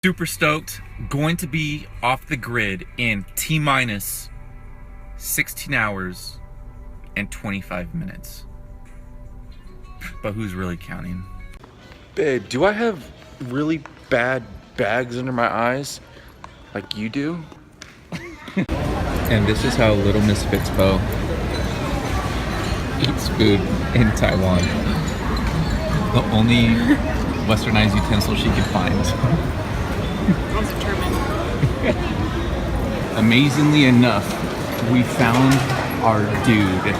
Super stoked. Going to be off the grid in T-minus 16 hours and 25 minutes. But who's really counting? Babe, do I have really bad bags under my eyes like you do? And this is how Little Miss Fitzpo eats food in Taiwan. The only westernized utensil she could find. I'm determined. Amazingly enough, we found our dude.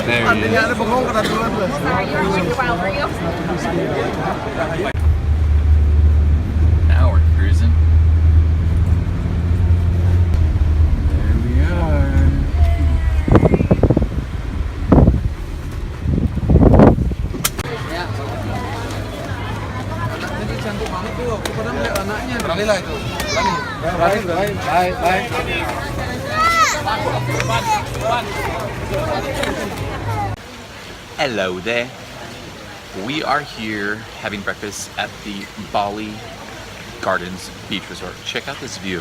There he is. Now we're cruising. There we are. Hello there. We are here having breakfast at the Bali Gardens Beach Resort. Check out this view.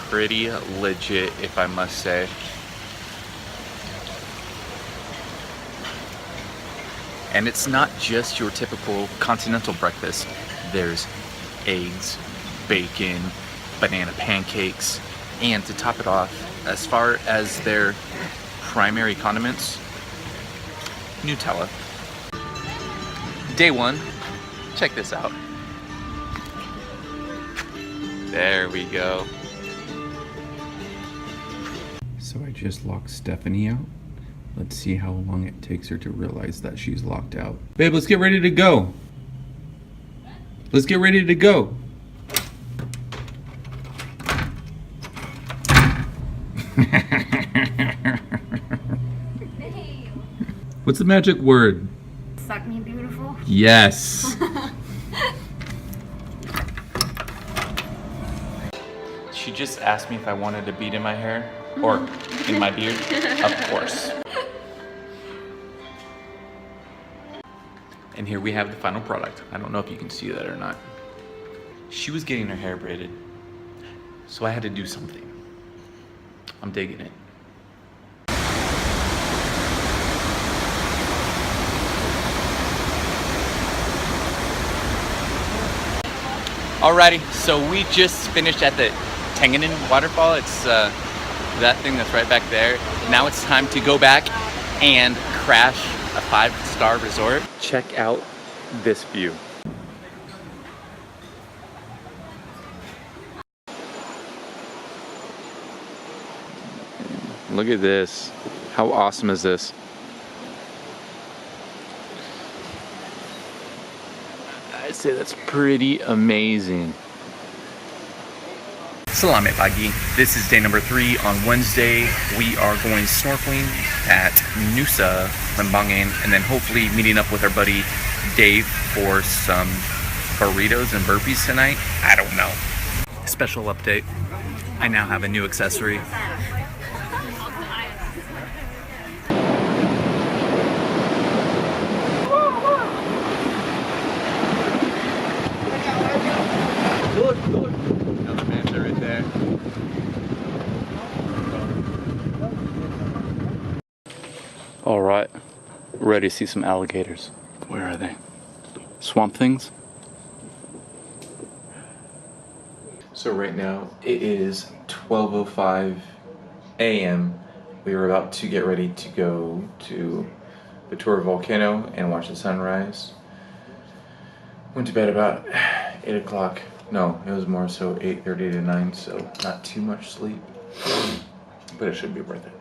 Pretty legit, if I must say. And it's not just your typical continental breakfast. There's eggs, bacon, banana pancakes, and to top it off, as far as their primary condiments, Nutella. Day one, check this out. There we go. So I just locked Stephanie out. Let's see how long it takes her to realize that she's locked out. Babe, let's get ready to go. Let's get ready to go. What's the magic word? Suck me beautiful. Yes. She just asked me if I wanted a bead in my hair or in my beard. Of course. And here we have the final product. I don't know if you can see that or not. She was getting her hair braided, so I had to do something. I'm digging it. Alrighty, so we just finished at the Tanganin waterfall. It's that thing that's right back there. Now it's time to go back and crash a 5-star resort. Check out this view. Look at this. How awesome is this? I'd say that's pretty amazing. Salamat pagi. This is day number 3 on Wednesday. We are going snorkeling at Nusa, Limbangan, and then hopefully meeting up with our buddy Dave for some burritos and burpees tonight. I don't know. Special update. I now have a new accessory. All right, ready to see some alligators. Where are they? Swamp things? So right now it is 12:05 a.m. We are about to get ready to go to the Tour Volcano and watch the sunrise. Went to bed about 8 o'clock. No, it was more so 8:30 to 9, so not too much sleep, but it should be worth it.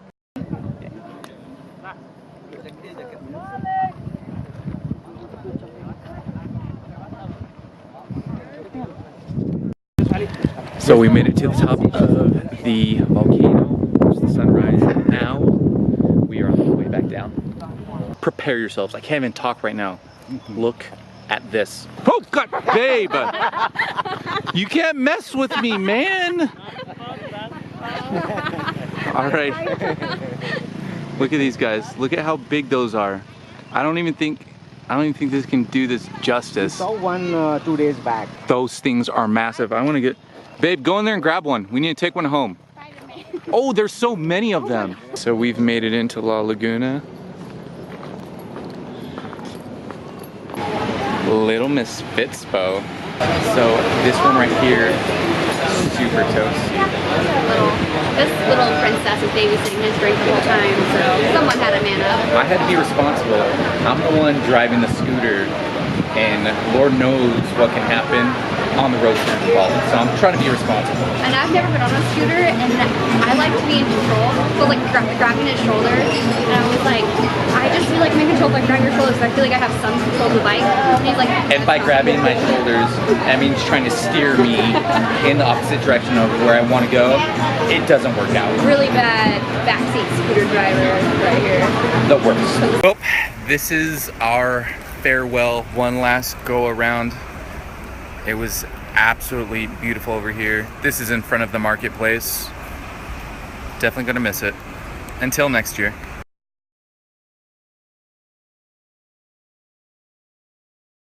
So we made it to the top of the volcano, watched the sunrise, and now we are on the way back down. Prepare yourselves, I can't even talk right now. Look at this. Oh God, babe! You can't mess with me, man! Alright. Look at these guys, look at how big those are. I don't even think I don't even think this can do this justice. Saw one 2 days back. Those things are massive. I want to get... Babe, go in there and grab one. We need to take one home. Oh, there's so many of them. So we've made it into La Laguna. Little Miss Fitzpo. So this one right here, super toasty. This little princess is babysitting his drink the whole time, so someone had to man up. I had to be responsible. I'm the one driving the scooter, and Lord knows what can happen on the road here in Bali. So I'm trying to be responsible. And I've never been on a scooter, and I like to be in control. So like grabbing his shoulders, and I was like, I just feel like I'm in control if I grab your shoulders. I feel like I have some control of the bike. And he's like, And by grabbing my shoulders, that means trying to steer me in the opposite direction of where I want to go. It doesn't work out. really bad backseat scooter driver right here. The worst. Well, this is our farewell, one last go around. It was absolutely beautiful over here. This is in front of the marketplace. Definitely gonna miss it. Until next year.